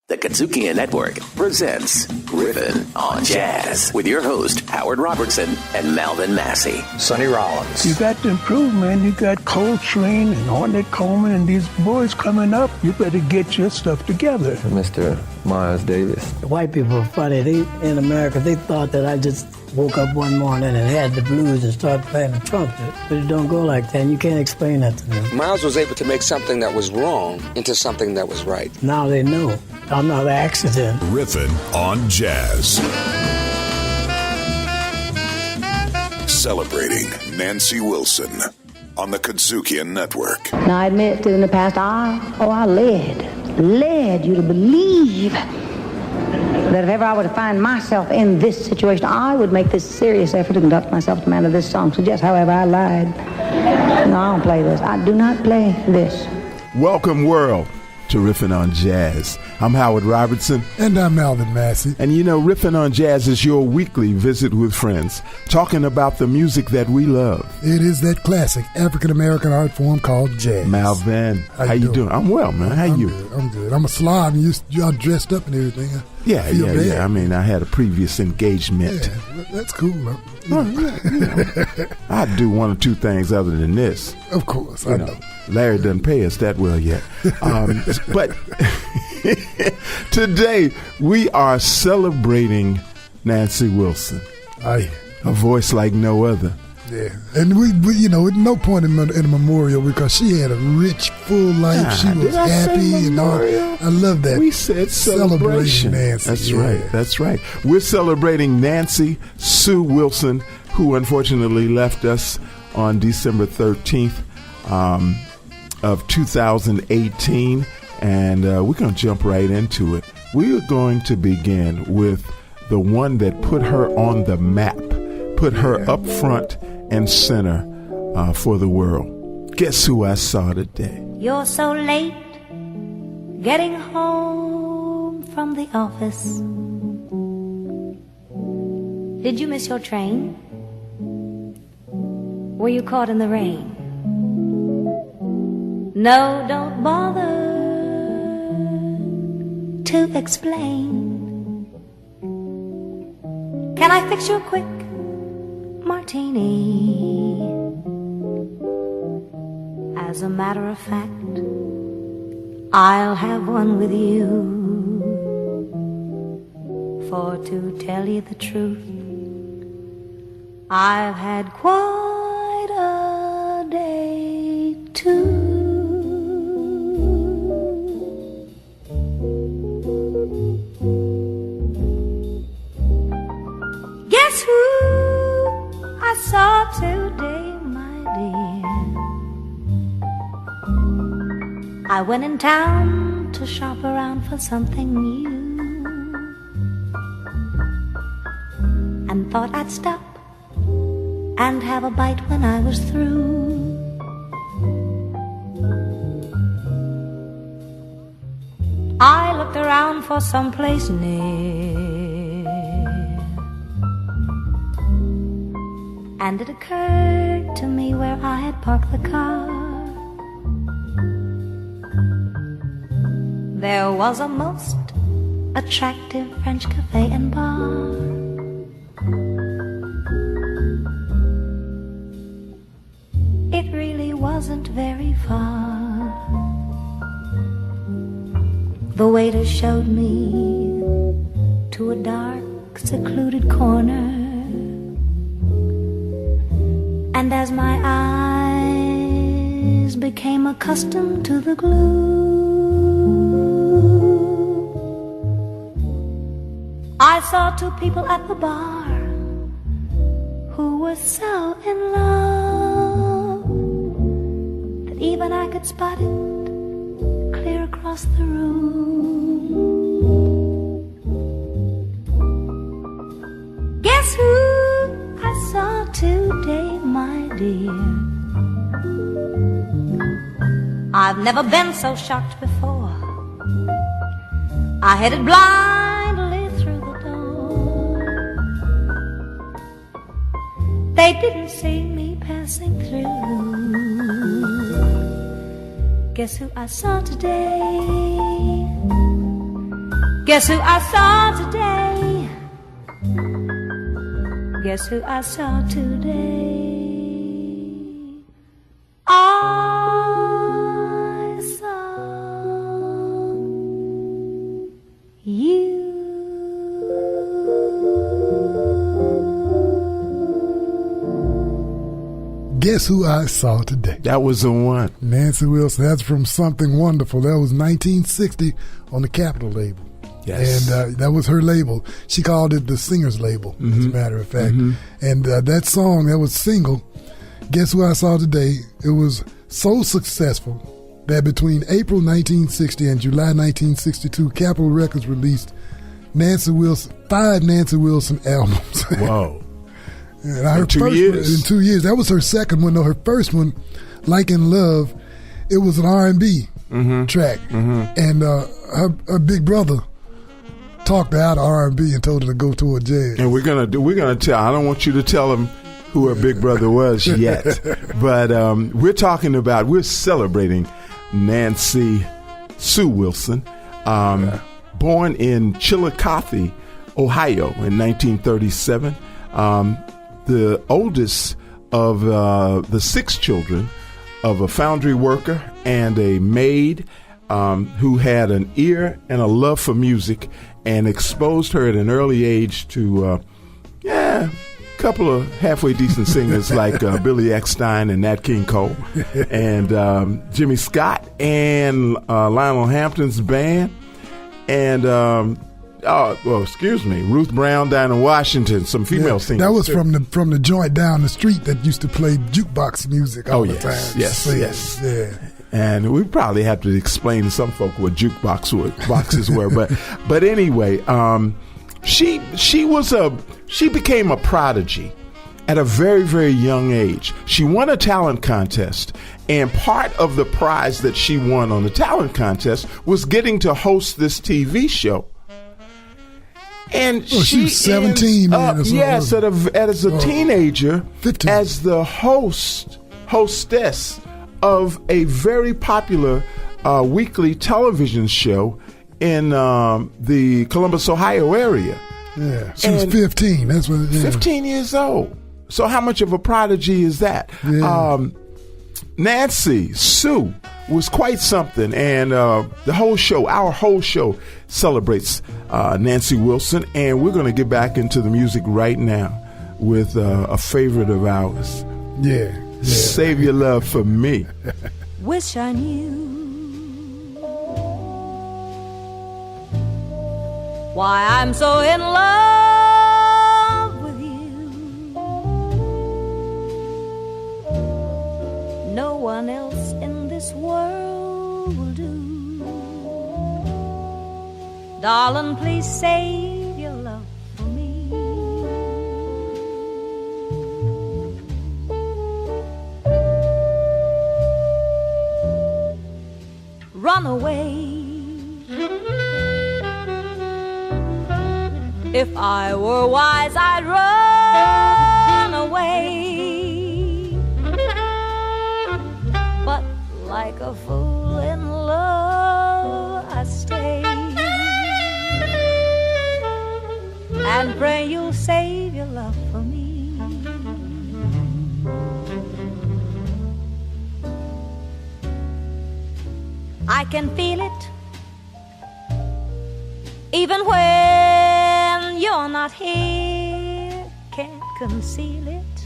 The KUDZUKIAN Network presents Riffin On Jazz with your host, Howard Robertson and Malvin Massey. Sonny Rollins. You got to improve, man. You got Coltrane and Ornette Coleman and these boys coming up. You better get your stuff together. Mr. Miles Davis. White people are funny. In America, they thought that I just woke up one morning and had the blues and started playing the trumpet. But it don't go like that, and you can't explain that to them. Miles was able to make something that was wrong into something that was right. Now they know. I'm not an accident. Riffin On Jazz. Celebrating Nancy Wilson on the KUDZUKIAN Network. Now, I admit that in the past, I led you to believe that if ever I were to find myself in this situation, I would make this serious effort to conduct myself to the manner this song suggests. However, I lied. No, I don't play this. I do not play this. Welcome, world, to Riffin On Jazz. I'm Howard Robertson. And I'm Malvin Massey. And you know, Riffin On Jazz is your weekly visit with friends, talking about the music that we love. It is that classic African-American art form called jazz. Malvin, how you doing? I'm well, man. How you? I'm good. I'm a slob, and y'all dressed up and everything. Yeah. I mean, I had a previous engagement. Yeah, that's cool. I'd do one or two things other than this. Of course, I know. Larry doesn't pay us that well yet. But today we are celebrating Nancy Wilson. A voice like no other. Yeah, and we no point in a memorial because she had a rich, full life. She was happy and all. I love that. We said celebration. Nancy. That's right. We're celebrating Nancy Sue Wilson, who unfortunately left us on December 13th of 2018, and we're going to jump right into it. We are going to begin with the one that put her on the map, put her up front and center for the world. Guess who I saw today? You're so late getting home from the office. Did you miss your train? Were you caught in the rain? No, don't bother to explain. Can I fix you a quick martini? As a matter of fact, I'll have one with you. For to tell you the truth, I've had quite a day too. Guess who I saw today, my dear? I went in town to shop around for something new, and thought I'd stop and have a bite when I was through. I looked around for some place near, and it occurred to me where I had parked the car. There was a most attractive French cafe and bar. It really wasn't very far. The waiter showed me to a dark, secluded corner, and as my eyes became accustomed to the gloom, I saw two people at the bar who were so in love that even I could spot it clear across the room. Guess who I saw today, my dear? I've never been so shocked before. I headed blindly through the door. They didn't see me passing through. Guess who I saw today? Guess who I saw today? Guess who I saw today? I saw you. Guess who I saw today? That was the one. Nancy Wilson. That's from Something Wonderful. That was 1960 on the Capitol label. Yes. And that was her label. She called it the singer's label, as a matter of fact. And that song, that was single, Guess Who I Saw Today, it was so successful that between April 1960 and July 1962, Capitol Records released 5 Nancy Wilson albums. Whoa. And in 2 years? In 2 years. That was her second one, though. Her first one, Like in Love, it was an R&B track. And her big brother talked her out of R&B and told her to go toward jazz. And we're gonna tell. I don't want you to tell him who her big brother was yet, but we're celebrating Nancy Sue Wilson, born in Chillicothe, Ohio, in 1937. The oldest of the 6 children of a foundry worker and a maid who had an ear and a love for music, and exposed her at an early age to a couple of halfway decent singers like Billy Eckstine and Nat King Cole and Jimmy Scott and Lionel Hampton's band and Ruth Brown, Dinah Washington, some female singers. That was from the joint down the street that used to play jukebox music all the time. Yes. Yeah. And we probably have to explain to some folk what boxes were, but anyway, she became a prodigy at a very, very young age. She won a talent contest, and part of the prize that she won on the talent contest was getting to host this TV show. And she was 17. As a teenager, 15. as the hostess of a very popular weekly television show in the Columbus, Ohio area. Yeah, she was 15. That's what. 15 years old. So how much of a prodigy is that? Yeah. Nancy Sue was quite something, and our whole show celebrates Nancy Wilson, and we're going to get back into the music right now with a favorite of ours. Yeah. Save Your Love for Me. Wish I knew why I'm so in love with you. No one else in this world will do. Darling, please save your love for me. Run away. If I were wise, I'd run away. But like a fool in love, I stay and pray you'll save your love for me. I can feel it even when you're not here, can't conceal it.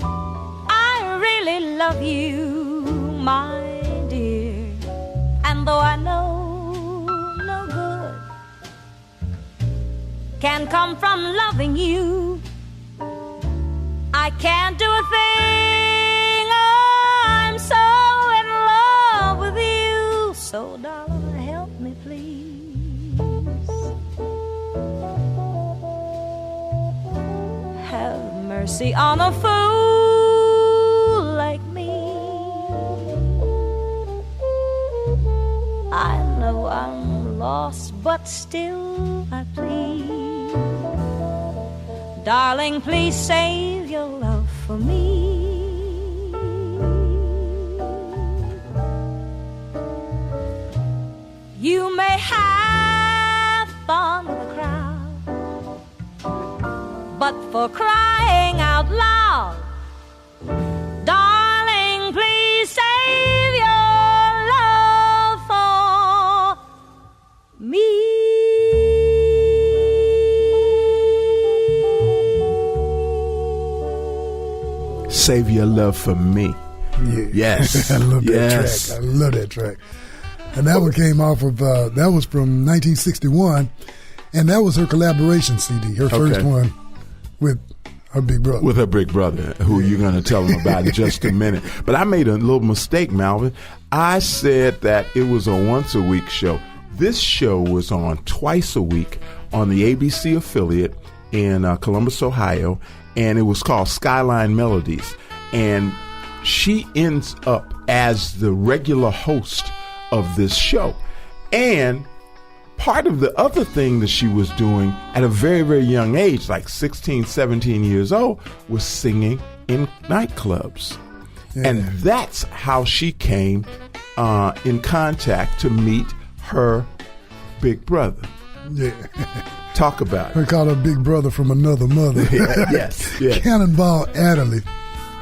I really love you, my dear, and though I know no good can come from loving you, I can't do a thing. I'm so in love with you, so darling, help me please. Have mercy on a fool like me. I know I'm lost, but still I plead. Darling, please save your love for me. You may have for crying out loud. Darling, please save your love for me. Save your love for me. Yeah. Yes. I love that Yes. track. I love that track. And that one came off of, that was from 1961, and that was her collaboration CD, her first one with her big brother. With her big brother, who you're going to tell them about in just a minute. But I made a little mistake, Malvin. I said that it was a once-a-week show. This show was on twice a week on the ABC affiliate in Columbus, Ohio, and it was called Skyline Melodies. And she ends up as the regular host of this show. And part of the other thing that she was doing at a very, very young age, like 16, 17 years old, was singing in nightclubs. Yeah. And that's how she came in contact to meet her big brother. Yeah. Talk about it. We call her big brother from another mother. Yes. Cannonball Adderley,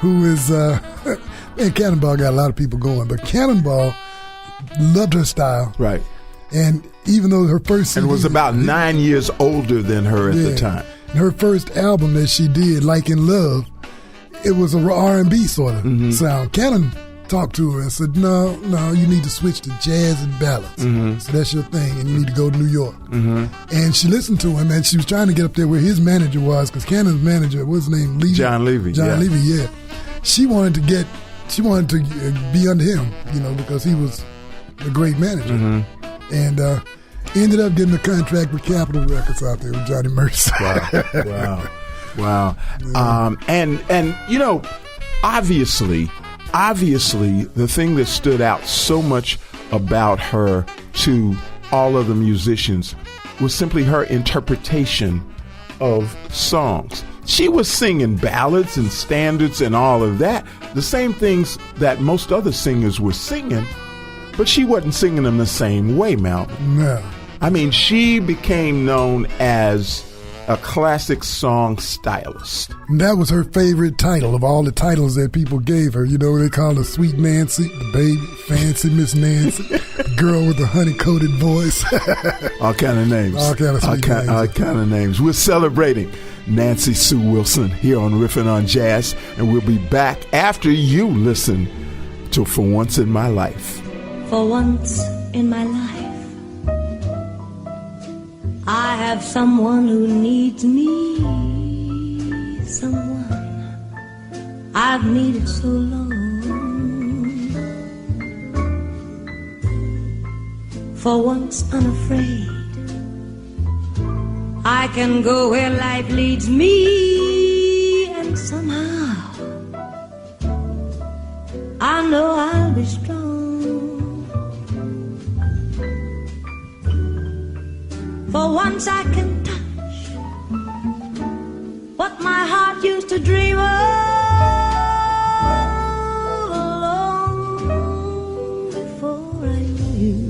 who is, man, Cannonball got a lot of people going, but Cannonball loved her style. Right. And even though her first CD, and was about 9 years older than her at the time. Her first album that she did, Like in Love, it was a R&B sort of sound. Cannon talked to her and said, no, you need to switch to jazz and ballads. So that's your thing, and you need to go to New York. And she listened to him, and she was trying to get up there where his manager was, because Cannon's manager, what's his name? Levy? John Levy. John Levy, yeah. She wanted to be under him, because he was a great manager. And ended up getting a contract with Capitol Records out there with Johnny Mercer. Wow. And obviously, the thing that stood out so much about her to all of the musicians was simply her interpretation of songs. She was singing ballads and standards and all of that, the same things that most other singers were singing, but she wasn't singing them the same way, Malvin. No. I mean, she became known as a classic song stylist. And that was her favorite title of all the titles that people gave her. They called her Sweet Nancy, the baby, Fancy Miss Nancy, girl with the honey-coated voice. All kind of names. All kind of names. We're celebrating Nancy Sue Wilson here on Riffin On Jazz, and we'll be back after you listen to For Once in My Life. For once in my life, I have someone who needs me, someone I've needed so long. For once unafraid, I can go where life leads me, and somehow I know I'll be strong. For once I can touch what my heart used to dream of long before I knew you.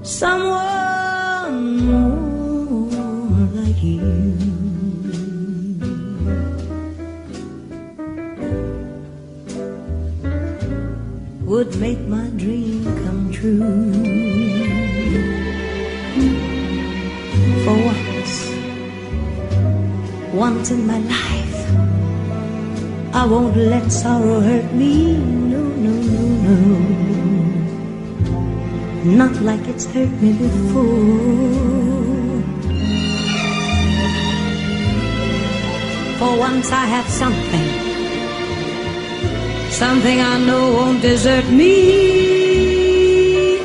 Someone more like you would make my dream come true. For once in my life, I won't let sorrow hurt me. No, not like it's hurt me before. For once I have something I know won't desert me.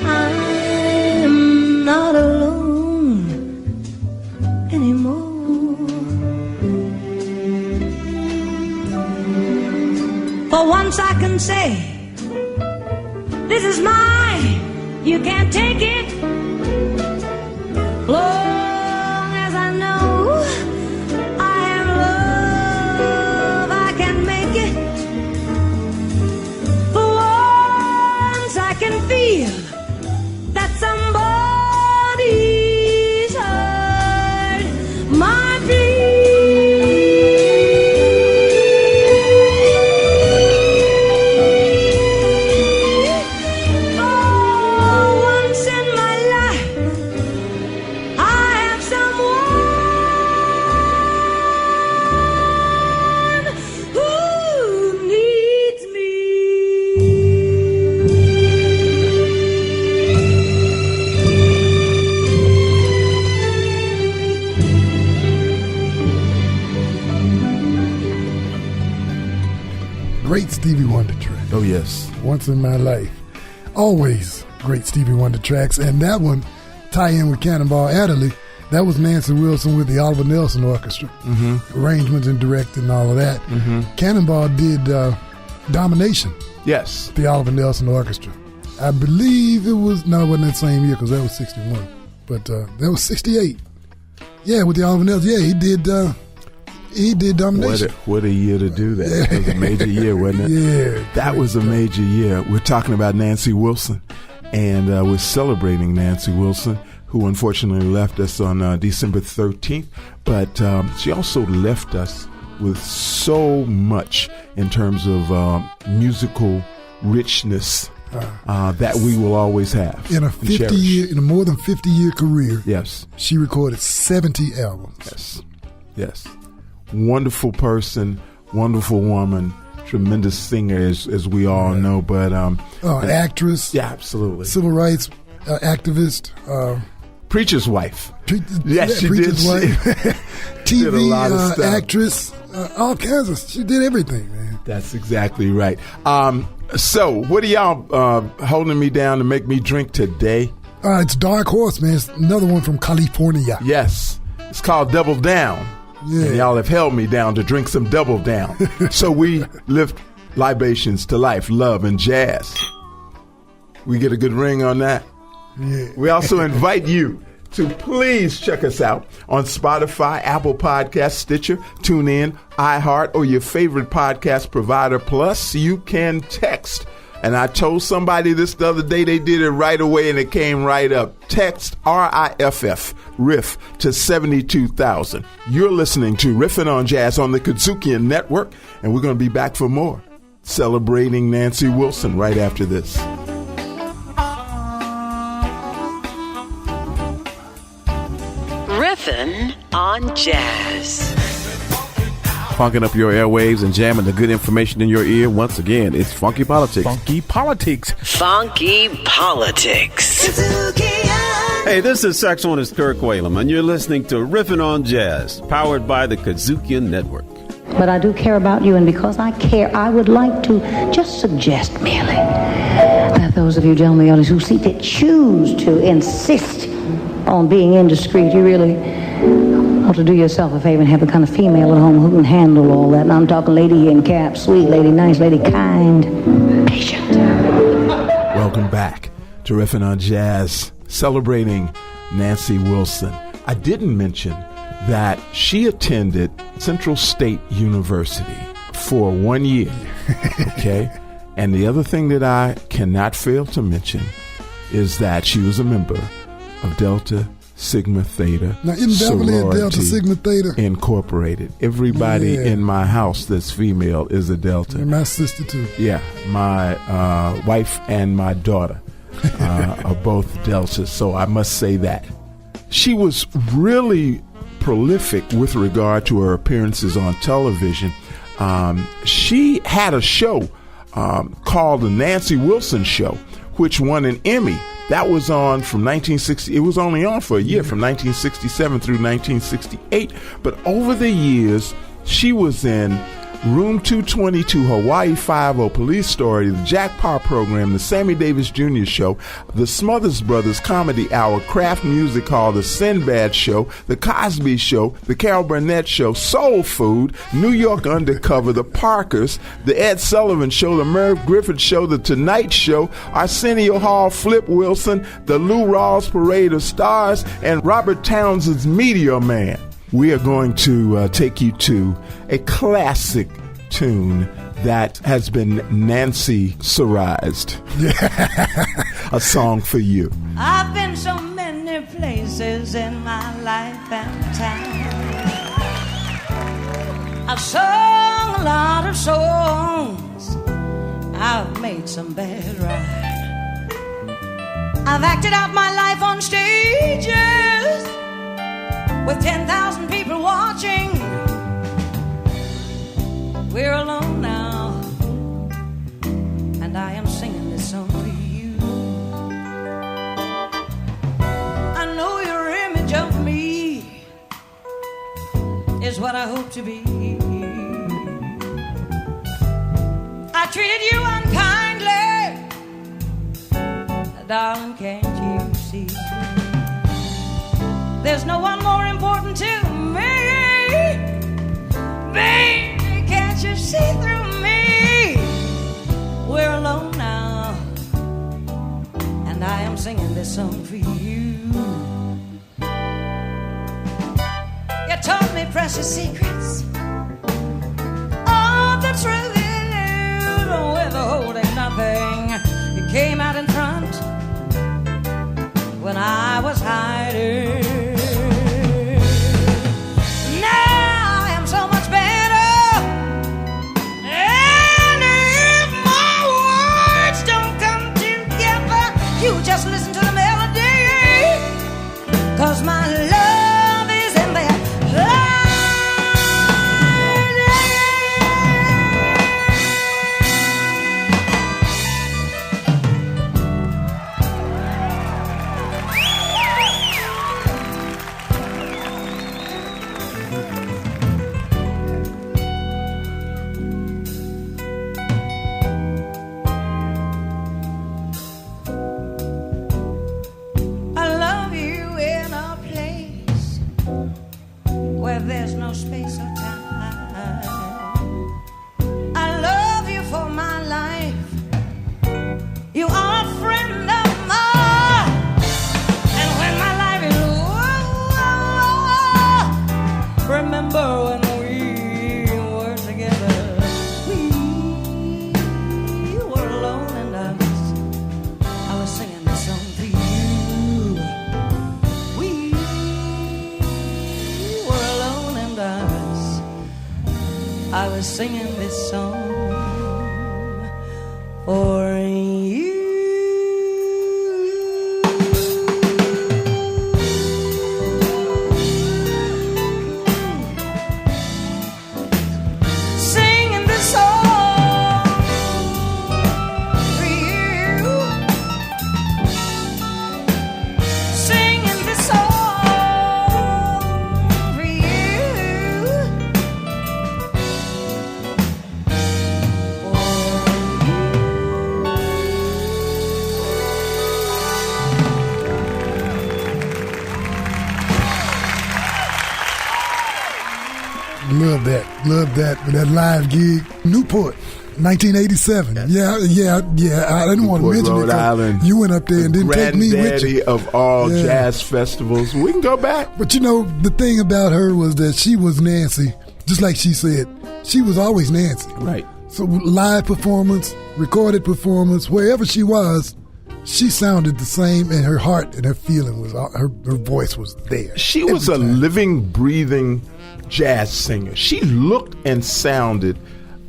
I'm not alone anymore. For once I can say, this is mine, you can't take it. Long as I know I am love, I can make it. I can feel that somebody's Stevie Wonder track. Oh, yes. Once in My Life. Always great Stevie Wonder tracks. And that one, tie in with Cannonball Adderley, that was Nancy Wilson with the Oliver Nelson Orchestra. Arrangements and directing and all of that. Cannonball did Domination. Yes. The Oliver Nelson Orchestra. I believe it wasn't that same year because that was 61. But that was 68. Yeah, with the Oliver Nelson. Yeah, he did Domination. What a year to do that. It was a major year, wasn't it? Yeah. That was a major year. We're talking about Nancy Wilson, and we're celebrating Nancy Wilson, who unfortunately left us on December 13th. But she also left us with so much in terms of musical richness that we will always have. In a more than 50-year career, yes, she recorded 70 albums. Yes. Wonderful person, wonderful woman, tremendous singer, as we all know. But actress, yeah, absolutely, civil rights activist, preacher's wife. Yes, she did. Wife. TV did a lot of stuff. Actress, all kinds of. She did everything, man. That's exactly right. So, what are y'all holding me down to make me drink today? It's Dark Horse, man. It's another one from California. Yes, it's called Double Down. Yeah. And y'all have held me down to drink some Double Down. So we lift libations to life, love, and jazz. We get a good ring on that. Yeah. We also invite you to please check us out on Spotify, Apple Podcasts, Stitcher, TuneIn, iHeart, or your favorite podcast provider. Plus, you can text. And I told somebody this the other day, they did it right away and it came right up. Text RIFF, Riff, to 72,000. You're listening to Riffin On Jazz on the KUDZUKIAN Network, and we're going to be back for more celebrating Nancy Wilson right after this. Riffin On Jazz. Funking up your airwaves and jamming the good information in your ear. Once again, it's Funky Politics. Funky Politics. Funky Politics. Hey, this is saxophonist Kirk Whalum, and you're listening to Riffin On Jazz, powered by the KUDZUKIAN Network. But I do care about you, and because I care, I would like to just suggest merely that those of you gentlemen in the audience who see fit choose to insist on being indiscreet, you really ought to do yourself a favor and have the kind of female at home who can handle all that. And I'm talking lady in cap, sweet lady, nice lady, kind, patient. Welcome back to Riffin On Jazz, celebrating Nancy Wilson. I didn't mention that she attended Central State University for 1 year, okay? And the other thing that I cannot fail to mention is that she was a member of Delta Sigma Theta. Now, isn't Beverly a Delta Sigma Theta? Incorporated. Everybody in my house that's female is a Delta. And my sister, too. Yeah, my wife and my daughter are both Deltas, so I must say that. She was really prolific with regard to her appearances on television. She had a show called The Nancy Wilson Show, which won an Emmy. That was on from 1960. It was only on for a year, from 1967 through 1968. But over the years, she was in Room 222, Hawaii Five-0, Police Story, the Jack Parr Program, the Sammy Davis Jr. Show, the Smothers Brothers Comedy Hour, Kraft Music Hall, the Sinbad Show, the Cosby Show, the Carol Burnett Show, Soul Food, New York Undercover, the Parkers, the Ed Sullivan Show, the Merv Griffith Show, the Tonight Show, Arsenio Hall, Flip Wilson, the Lou Rawls Parade of Stars, and Robert Townsend's Meteor Man. We are going to take you to a classic tune that has been Nancy-cerized. A song for you. I've been so many places in my life and time. I've sung a lot of songs. I've made some bad rhymes. I've acted out my life on stages with 10,000 people watching. We're alone now, and I am singing this song for you. I know your image of me is what I hope to be. I treated you unkindly. Darling, can't you see? There's no one more important to me. Baby, can't you see through me? We're alone now, and I am singing this song for you. You taught me precious secrets of the truth, withholding nothing. You came out in front when I was hiding. Now I am so much better, and if my words don't come together, you just listen to the melody, 'cause my love is in there. There's no space or time. I love you for my life. You are a friend of mine. And when my life is over, remember when we were together. We were alone and I was singing this song for you. I was singing this song for you. Singing this song for you. Singing this song for you. Love that. With that live gig, Newport, 1987. Yes. Yeah. I didn't want to mention Rhode it. Island. You went up there and didn't take me with Granddaddy you. of all jazz festivals. We can go back. But you know, the thing about her was that she was Nancy, just like she said. She was always Nancy. Right. So live performance, recorded performance, wherever she was, she sounded the same, and her heart and her feeling was, her voice was there. She was a living, breathing jazz singer. She looked and sounded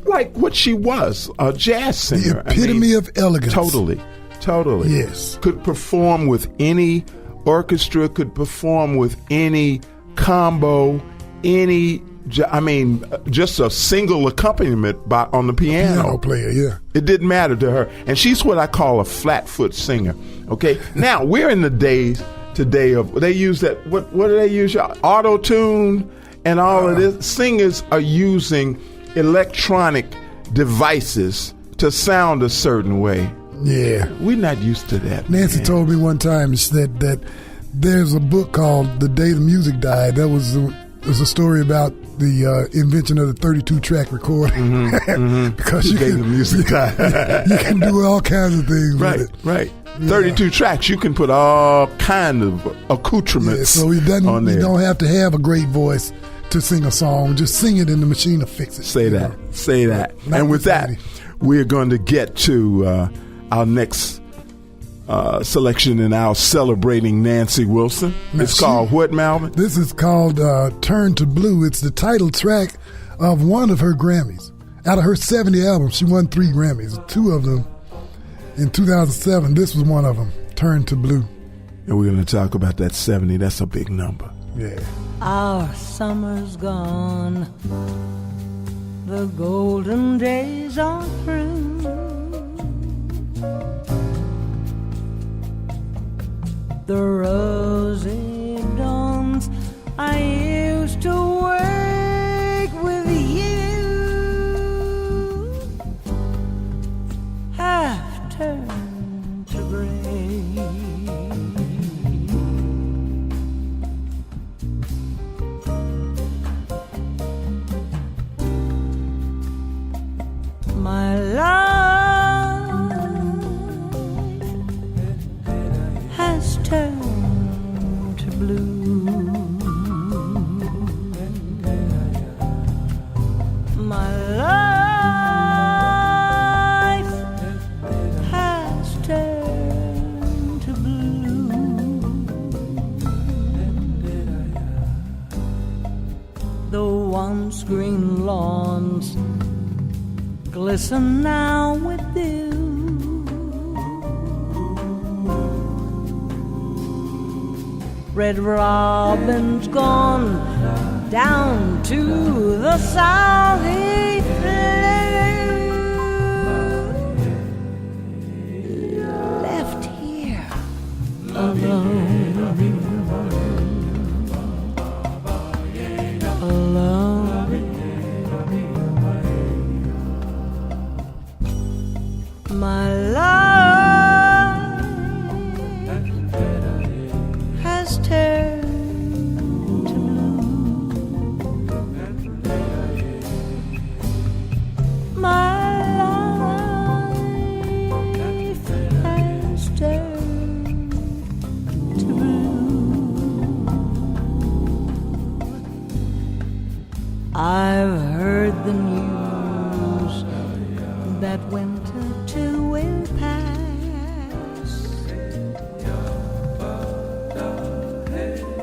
like what she was, a jazz singer. The epitome of elegance. Totally. Yes. Could perform with any orchestra, could perform with any combo, just a single accompaniment on the piano. Piano player, yeah. It didn't matter to her. And she's what I call a flat-foot singer. Okay? Now, we're in the days today of, they use that, what do they use? Auto-tune and all of this. Singers are using electronic devices to sound a certain way. Yeah. We're not used to that. Nancy told me one time that there's a book called The Day the Music Died. That was a story about the invention of the 32-track recording. Because you can, the music you can do all kinds of things with it. Right. 32 tracks, you can put all kind of accoutrements so on there. You don't have to have a great voice to sing a song. Just sing it and the machine will fix it. Say that. And with that, we're going to get to our next selection in our Celebrating Nancy Wilson. It's called what, Malvin? This is called Turn to Blue. It's the title track of one of her Grammys. Out of her 70 albums, she won 3 Grammys. 2 of them in 2007. This was one of them, Turn to Blue. And we're going to talk about that 70. That's a big number. Yeah. Our summer's gone, the golden days are through. The rosy dawns I used to wake with you turned to blue. My life has turned to blue. The once green lawns glisten now with dew. Red robin's gone down to the south. He flew, left here alone, alone. My life has turned to blue. My life has turned to blue. I've heard the news that winter too will pass,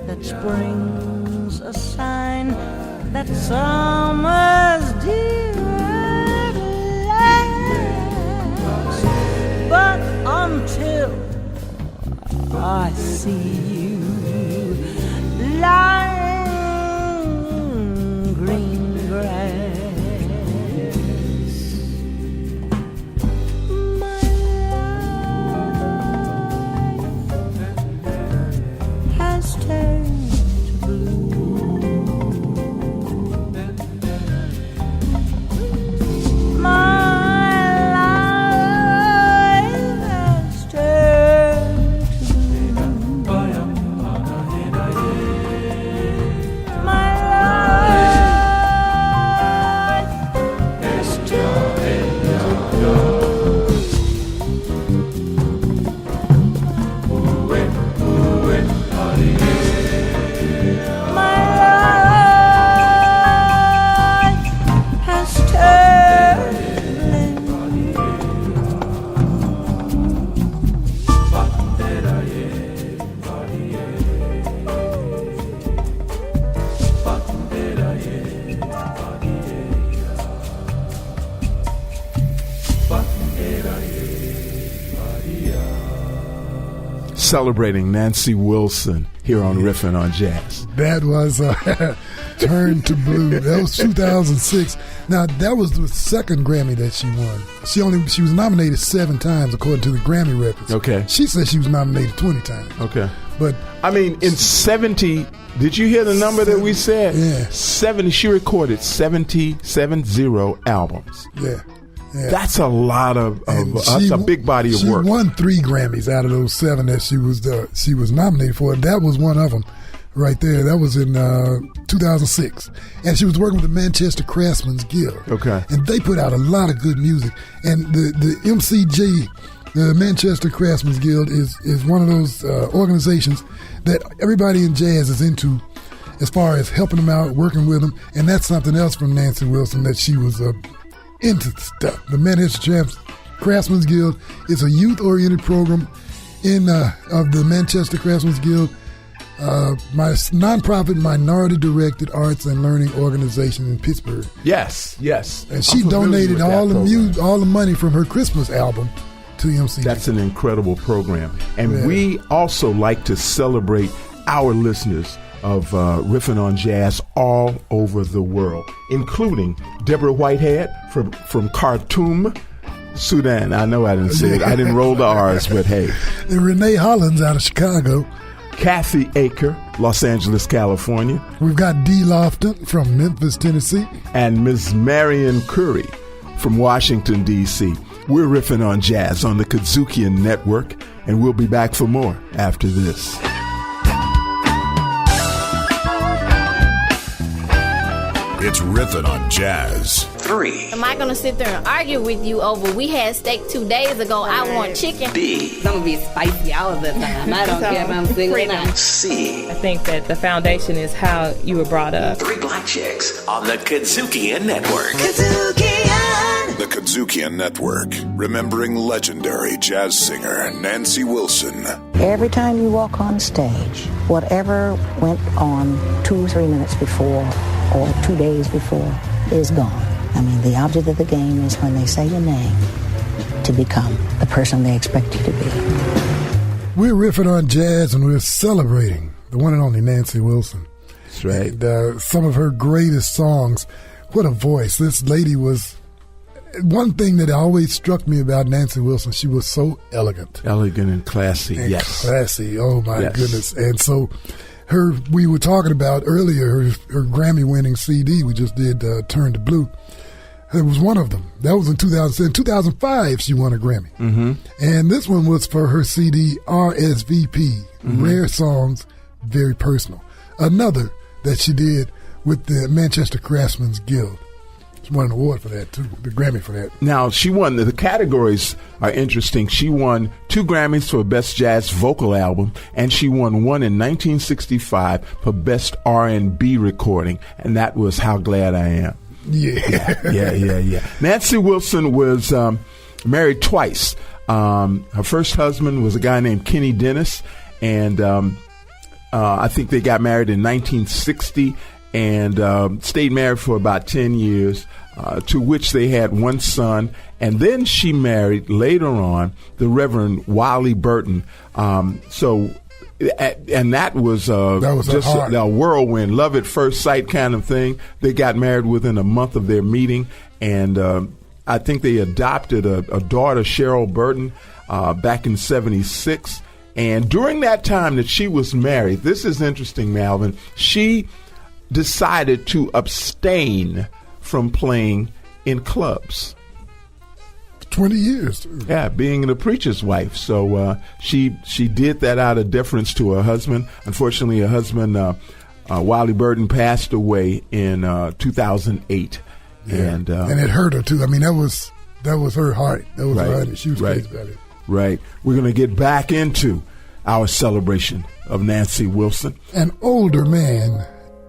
that spring's a sign that summer's dear at last. But until I see you lying green grass, has turned to blue. My life has turned to blue. My life has turned to blue. Celebrating Nancy Wilson here on Riffin on Jazz. That was Turned to Blue. That was 2006. Now, that was the second Grammy that she won. She was nominated 7 times according to the Grammy records. Okay. She said she was nominated 20 times. Okay. But I mean, in 70, did you hear the number that we said? Yeah. 70, she recorded 70 albums. Yeah. Yeah. That's a lot of that's a big body of work. She won 3 Grammys out of those 7 that she was nominated for. That was one of them right there. That was in 2006. And she was working with the Manchester Craftsmen's Guild. Okay. And they put out a lot of good music. And the MCG, the Manchester Craftsmen's Guild, is one of those organizations that everybody in jazz is into as far as helping them out, working with them. And that's something else from Nancy Wilson that she was into stuff. The Manchester Craftsmen's Guild is a youth-oriented program of the Manchester Craftsmen's Guild, my nonprofit, minority-directed arts and learning organization in Pittsburgh. Yes. And she donated all the money from her Christmas album to MCG. That's an incredible program. And we also like to celebrate our listeners of Riffin on Jazz all over the world, including Deborah Whitehead from Khartoum, Sudan. I know I didn't say it. I didn't roll the R's, but hey. And Renee Hollins out of Chicago. Kathy Aker, Los Angeles, California. We've got Dee Lofton from Memphis, Tennessee. And Ms. Marion Curry from Washington, D.C. We're Riffin on Jazz on the KUDZUKIAN Network, and we'll be back for more after this. It's Riffin on Jazz. 3. Am I going to sit there and argue with you over we had steak 2 days ago, I want chicken? B. I'm going to be spicy all of the time. I don't care if I'm single or not. C. I think that the foundation is how you were brought up. 3 Black Chicks on the KUDZUKIAN Network. The KUDZUKIAN Network, remembering legendary jazz singer Nancy Wilson. Every time you walk on stage, whatever went on 2 or 3 minutes before or 2 days before is gone. I mean, the object of the game is when they say your name to become the person they expect you to be. We're riffing on jazz and we're celebrating the one and only Nancy Wilson. That's right. And, some of her greatest songs. What a voice. This lady was... One thing that always struck me about Nancy Wilson, she was so elegant. Elegant and classy, and yes. Classy, oh my goodness. And so we were talking about earlier, her Grammy-winning CD we just did, Turn to Blue. It was one of them. That was in 2007. 2005, she won a Grammy. Mm-hmm. And this one was for her CD, RSVP, Rare Songs, Very Personal. Another that she did with the Manchester Craftsmen's Guild. She won an award for that, too, the Grammy for that. Now, she won, the categories are interesting. She won 2 Grammys for Best Jazz Vocal Album, and she won one in 1965 for Best R&B Recording, and that was How Glad I Am. Yeah. Nancy Wilson was married twice. Her first husband was a guy named Kenny Dennis, and I think they got married in 1960 and stayed married for about 10 years, to which they had 1 son. And then she married later on the Reverend Wiley Burton. And that was just a whirlwind, love at first sight kind of thing. They got married within a month of their meeting, and I think they adopted a daughter, Cheryl Burton, back in '76. And during that time that she was married, this is interesting, Malvin, she decided to abstain from playing in clubs. 20 years. Yeah, being a preacher's wife. So she did that out of deference to her husband. Unfortunately, her husband, Wiley Burton, passed away in 2008. Yeah. And it hurt her, too. I mean, that was her heart. That was her heart. She was crazy about it. Right. We're going to get back into our celebration of Nancy Wilson. An older man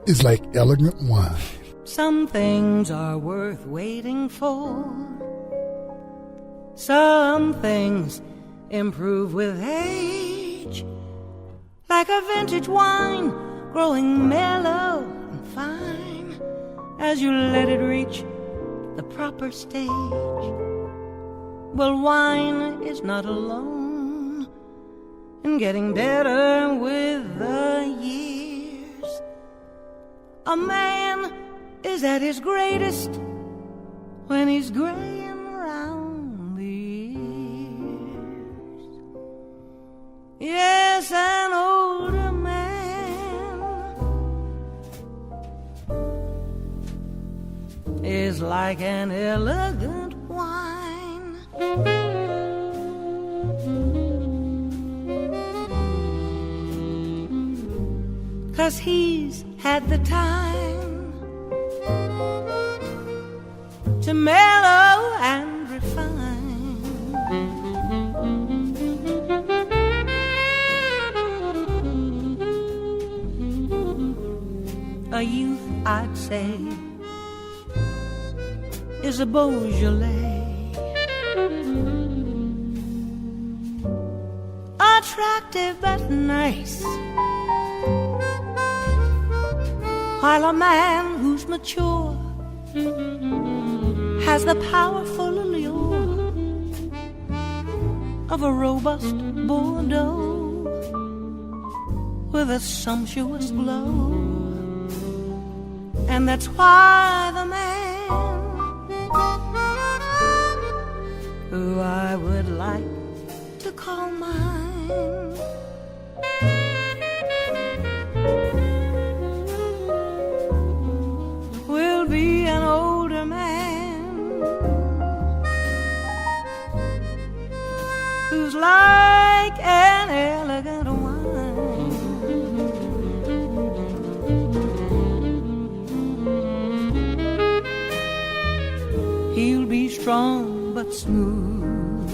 is like elegant wine. Some things are worth waiting for. Some things improve with age, like a vintage wine growing mellow and fine as you let it reach the proper stage. Well, wine is not alone in getting better with the years. A man is at his greatest when he's graying around the ears. Yes, an older man is like an elegant wine. 'Cause he's had the time to mellow and refine. A youth, I'd say, is a Beaujolais, attractive but nice, while a man who's mature has the powerful allure of a robust Bordeaux with a sumptuous glow. And that's why the man who I would like to call mine will be an older man who's like an elegant wine. strong but smooth,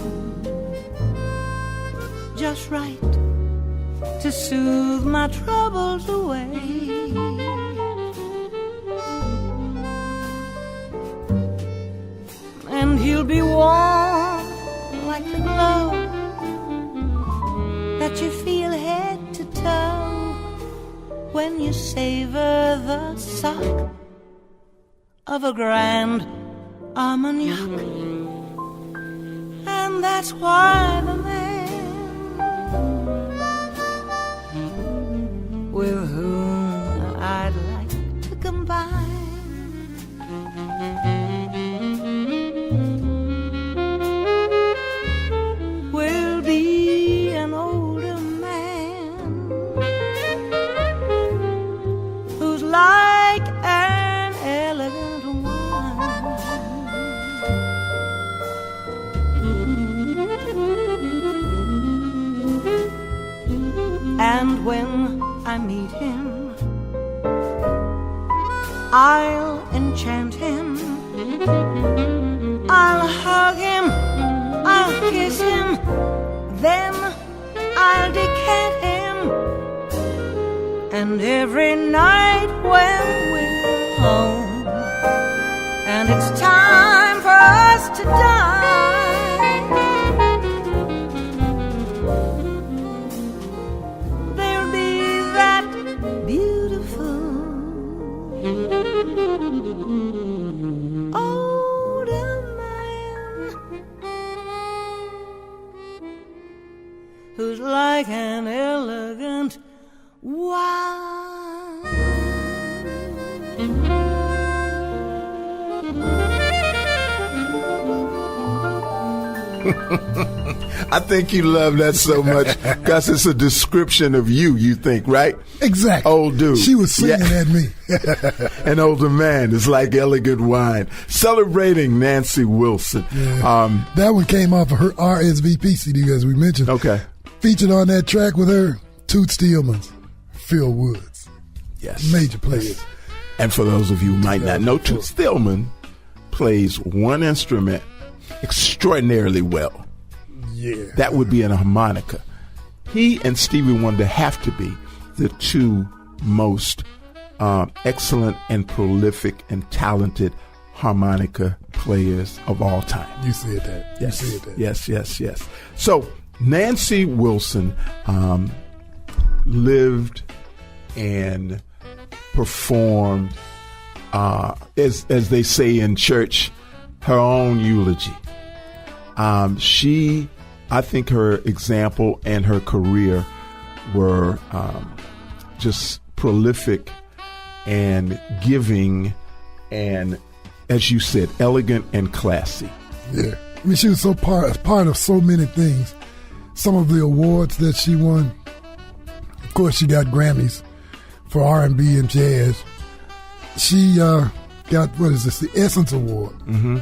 just right to soothe my troubles away. And he'll be warm like the glow that you feel head to toe when you savor the suck of a grand Armagnac. And that's why the man with whom I'd like to combine will be an older man who's like an elegant wine. And when I meet him, I'll enchant him, I'll hug him, I'll kiss him, then I'll decant him. And every night when we're home and it's time for us to dine, there'll be that beautiful older man who's like an elegant wine. I think you love that so much because it's a description of you think, right? Exactly. Old dude. She was singing at me. An older man is like elegant wine. Celebrating Nancy Wilson. Yeah. That one came off of her RSVP CD, as we mentioned. Okay. Featured on that track with her, Toots Thielemans, Phil Woods. Yes. Major players. And for those of you who might not know, Toots Thielemans plays one instrument extraordinarily well. Yeah. That would be a harmonica. He and Stevie Wonder have to be the two most excellent and prolific and talented harmonica players of all time. You said that. Yes. You said that. Yes. So Nancy Wilson lived and performed, as they say in church, her own eulogy. I think her example and her career were just prolific and giving and, as you said, elegant and classy. Yeah. I mean, she was so part of so many things. Some of the awards that she won, of course, she got Grammys for R&B and jazz. She got, the Essence Award. Mm-hmm.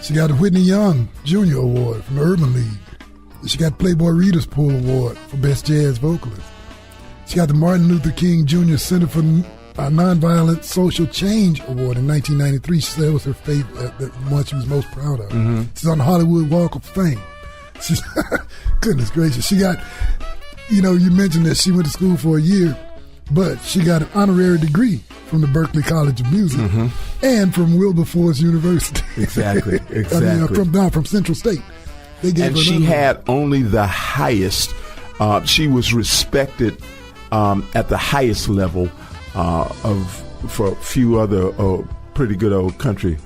She got a Whitney Young Jr. Award from the Urban League. She got Playboy Readers Pool Award for Best Jazz Vocalist. She got the Martin Luther King Jr. Center for Nonviolent Social Change Award in 1993. She said it was her favorite, the one she was most proud of. Mm-hmm. She's on the Hollywood Walk of Fame. She's, goodness gracious. She got, you mentioned that she went to school for a year, but she got an honorary degree from the Berklee College of Music and from Wilberforce University. Exactly. From Central State. They gave and her she had only the highest. She was respected at the highest level for a few other pretty good old country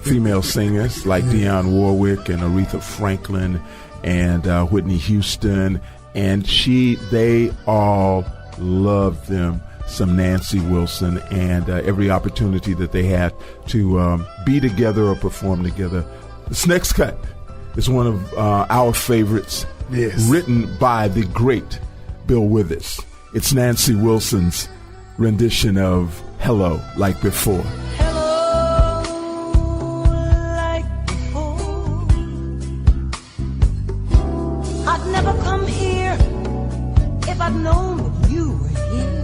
female singers like Dionne Warwick and Aretha Franklin and Whitney Houston, and they all loved them some Nancy Wilson, and every opportunity that they had to be together or perform together. This next cut is one of our favorites, written by the great Bill Withers. It's Nancy Wilson's rendition of Hello Like Before. I'd never come here if I'd known that you were here.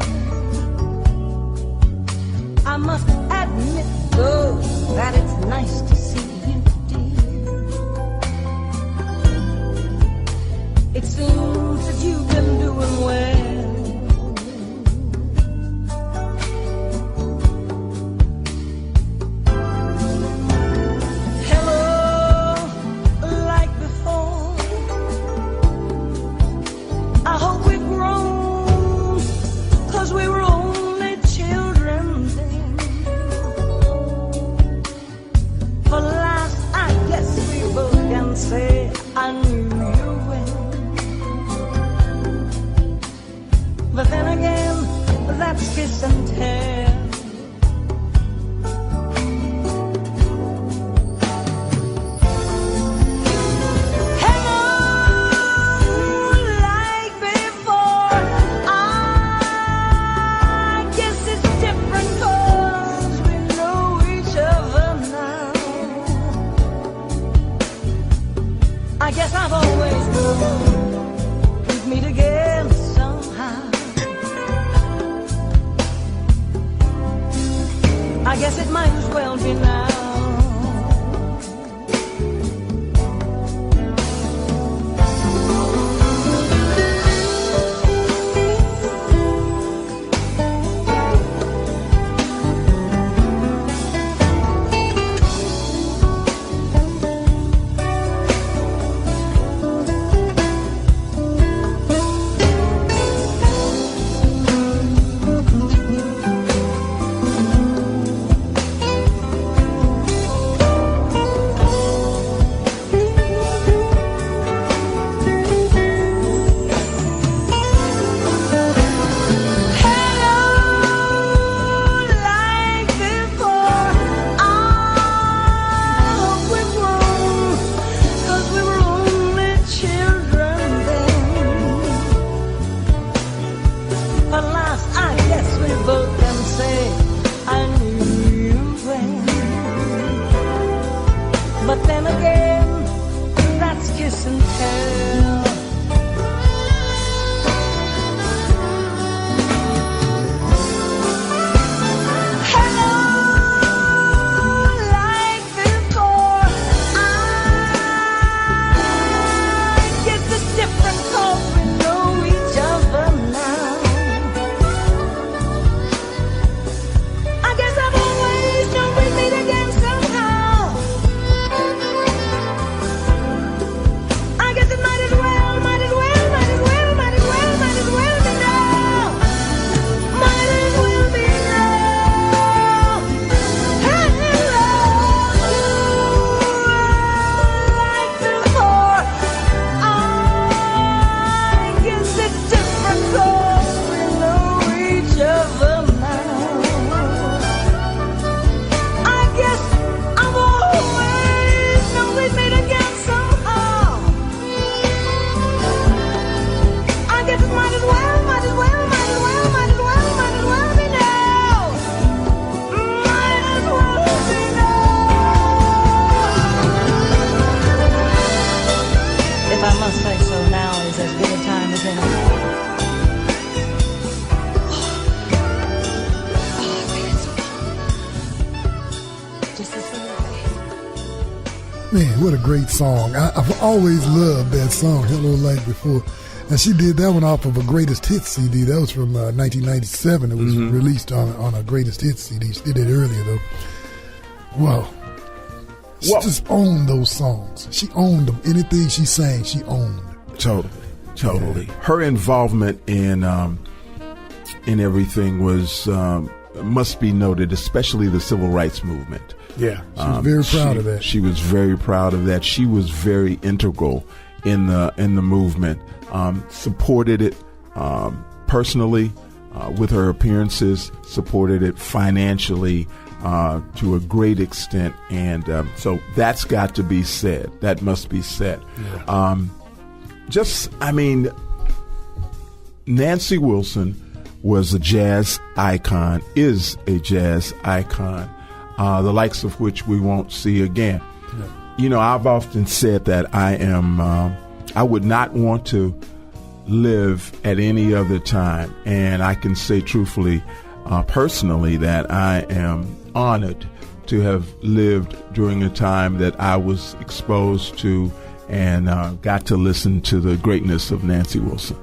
I must admit, though, that it's nice to see you. But then again, that's kiss and tell. Hello, like before. I guess it's different 'cause we know each other now. I guess I've always known we'd meet again somehow. I guess it might as well be now. But then again, that's kiss and tell. Hello, like before. I guess it's different 'cause we know each other now. I guess I've always known we'd meet again somehow. I guess it might as well be now. Might as well be now. Hello, like before. I guess it's different 'cause we know each other now. I guess I've always known we'd meet again somehow. I guess it might as well be now. Might as well be now. If I must say so, now is as good a time as any. Just to see your face. Man, what a great song. I've always loved that song, Hello Like Before. And she did that one off of a Greatest Hits CD. That was from 1997. It was released on a Greatest Hits CD. She did it earlier, though. Wow. She just owned those songs. She owned them. Anything she sang, she owned. Totally. Her involvement in everything was must be noted, especially the civil rights movement. Yeah, she was very proud of that. She was very proud of that. She was very integral in the movement. Supported it personally with her appearances. Supported it financially to a great extent, and so that's got to be said. That must be said. Yeah. Nancy Wilson was a jazz icon, is a jazz icon, the likes of which we won't see again. Yeah. You know, I've often said that I would not want to live at any other time, and I can say truthfully, personally, that I am honored to have lived during a time that I was exposed to and got to listen to the greatness of Nancy Wilson.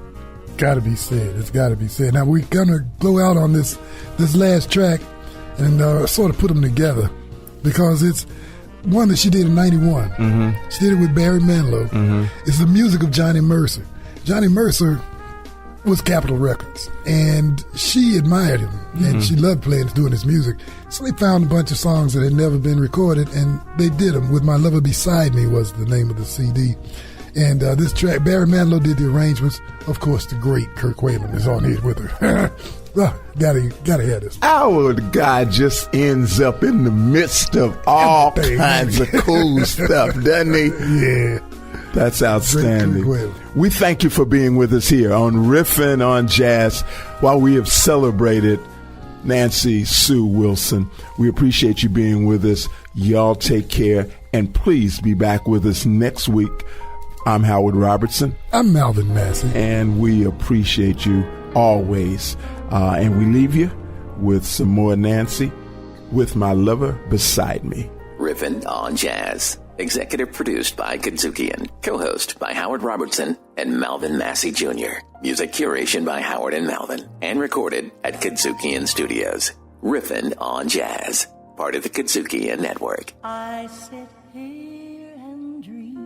Got to be said. It's got to be said. Now, we're going to go out on this last track and sort of put them together because it's one that she did in 91. Mm-hmm. She did it with Barry Manilow. Mm-hmm. It's the music of Johnny Mercer. Johnny Mercer was Capitol Records, and she admired him, and she loved doing his music. So they found a bunch of songs that had never been recorded, and they did them. With My Lover Beside Me was the name of the CD. And this track, Barry Manilow did the arrangements. Of course, the great Kirk Whalum is on here with her. Gotta hear this. Our guy just ends up in the midst of all kinds of cool stuff, doesn't he? Yeah. That's outstanding. We thank you for being with us here on Riffin on Jazz while we have celebrated Nancy Sue Wilson. We appreciate you being with us. Y'all take care, and please be back with us next week. I'm Howard Robertson. I'm Malvin Massey. And we appreciate you always. And we leave you with some more Nancy, With My Lover Beside Me. Riffin on Jazz. Executive produced by KUDZUKIAN. Co-host by Howard Robertson and Malvin Massey Jr. Music curation by Howard and Malvin. And recorded at KUDZUKIAN Studios. Riffin on Jazz. Part of the KUDZUKIAN Network. I sit here and dream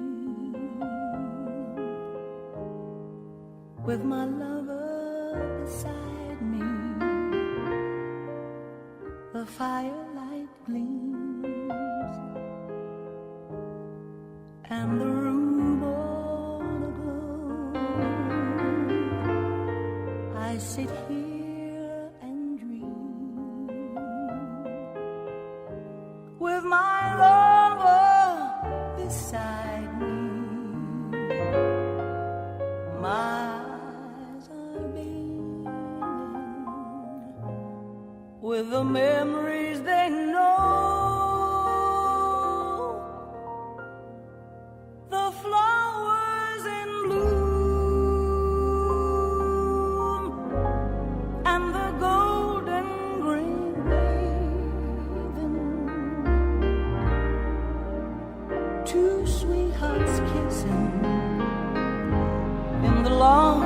with my lover beside me. The firelight gleams and the room all aglow. I sit here and dream with my lover beside me. My eyes are beaming with the memories they know. The flowers in bloom and the golden grain waving. Two sweethearts kissing in the long,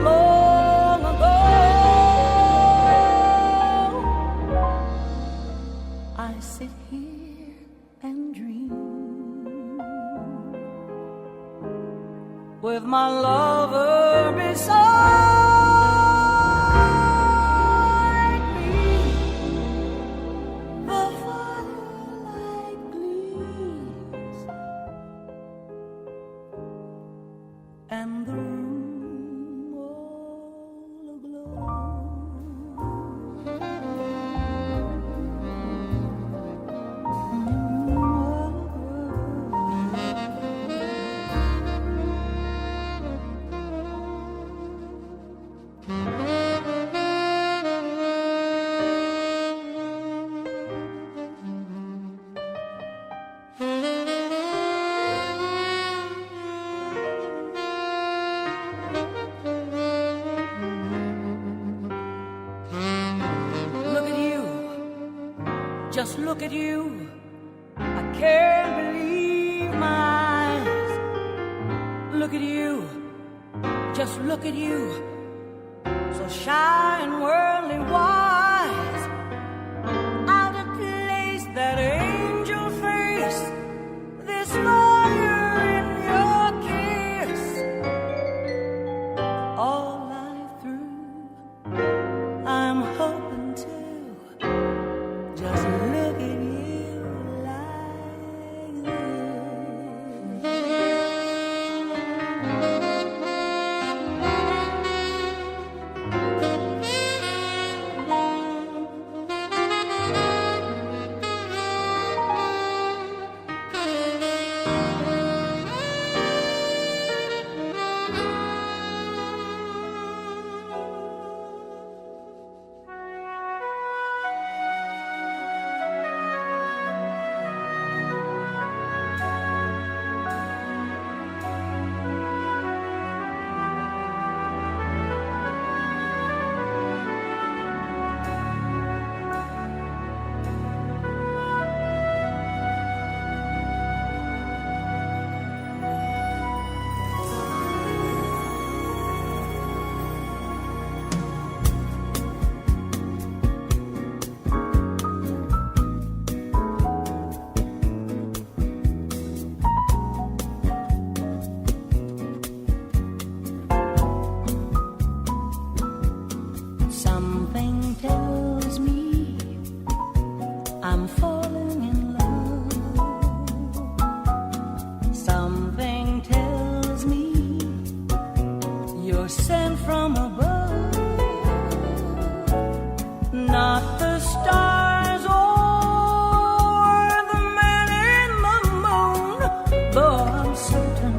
long ago. I sit here and dream with my lover beside me. The firelight gleams and the room all aglow. Just look at you, I can't believe my eyes. Look at you, just look at you, so shy and worldly wise. Out of place, that angel face, this fire in your kiss. All life through, I'm hoping to just look at you like this. from above, not the stars or the man in the moon, though I'm certain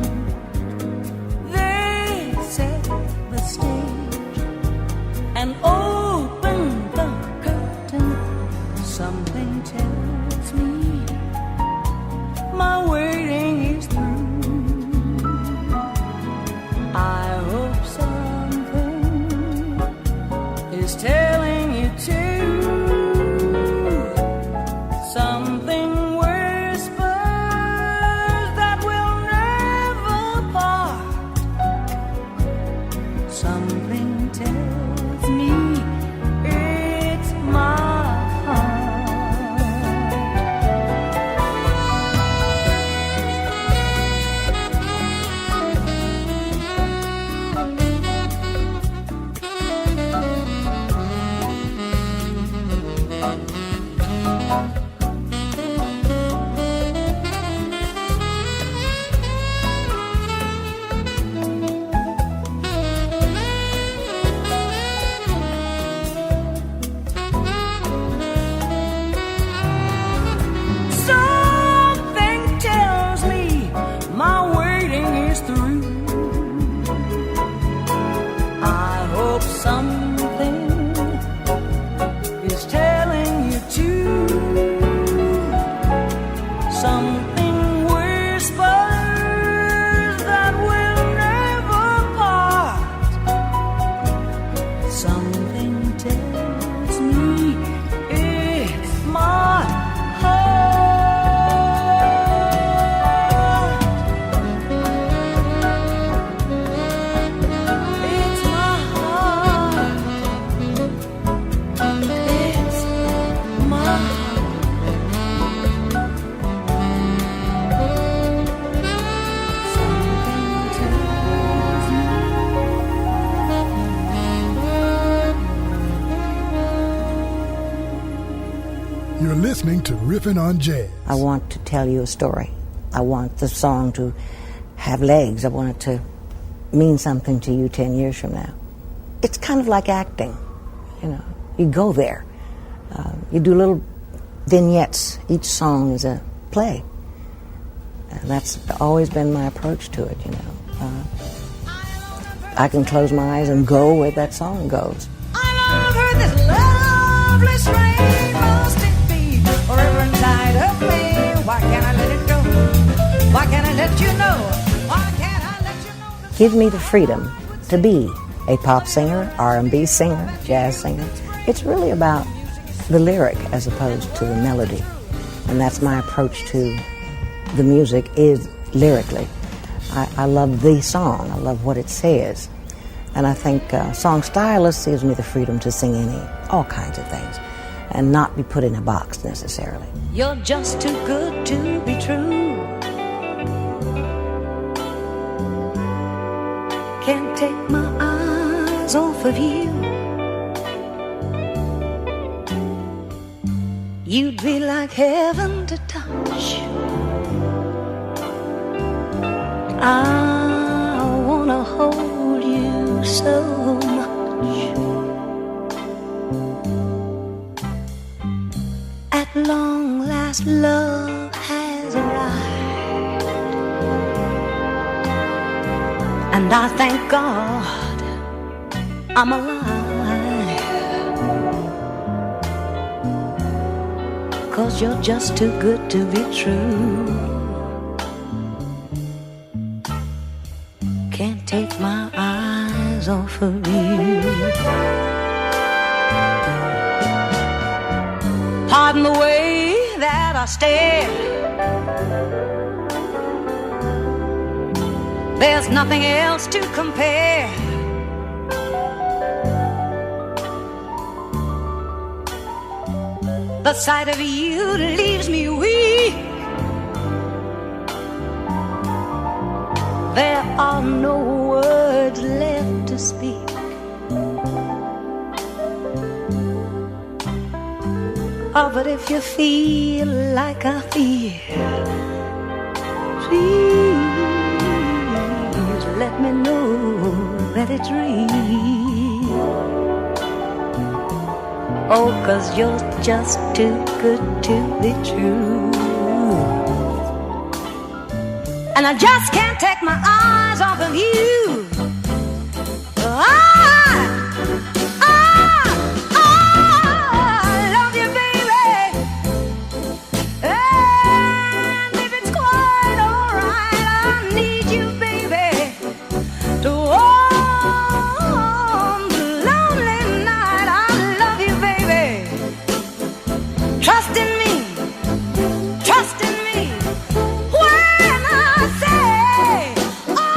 they set the stage and open the curtain. Something tells me my waiting is through. I hope something is telling you too. Something whispers that we'll never part. Something tells me it's my Something tells me my waiting is through. I hope something is telling you too. Something whispers that we'll never part. Something tells me it's my it's my heart. It's my something tells me. You're listening to Riffin on Jazz. I want to tell you a story. I want the song to have legs. I want it to mean something to you 10 years from now. It's kind of like acting. You know, you go there. You do little vignettes. Each song is a play. And that's always been my approach to it, you know. I can close my eyes and go where that song goes. I've heard this lovely strain must it be forever inside of me. Why can't I let it go? Why can't I let you know? Why can't I let you know? Give me the freedom to be a pop singer, R&B singer, jazz singer. It's really about the lyric as opposed to the melody. And that's my approach to the music, is lyrically. I love the song. I love what it says. And I think song stylist gives me the freedom to sing all kinds of things and not be put in a box necessarily. You're just too good to be true. Can't take my eyes off of you. You'd be like heaven to touch. I wanna hold you so much. At long last, love has arrived, and I thank God I'm alive. 'Cause you're just too good to be true. Can't take my eyes off of you. Pardon the way that I stare. There's nothing else to compare. The sight of you leaves me weak. There are no words left to speak. Oh, but if you feel like I feel, please let me know let it read. Oh, 'cause you're just too good to be true. And I just can't take my eyes off of you. I love you, baby. And if it's quite alright, I need you, baby, to warm the lonely night. I love you, baby. Trust in me. Trust in me. When I say, oh,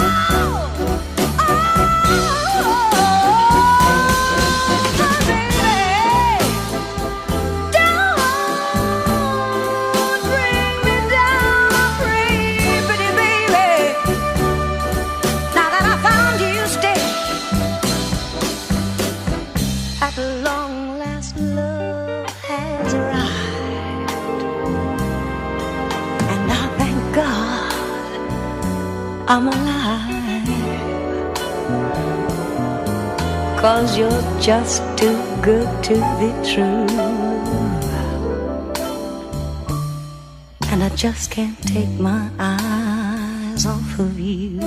at long last, love has arrived, and I thank God I'm alive, 'cause you're just too good to be true, and I just can't take my eyes off of you.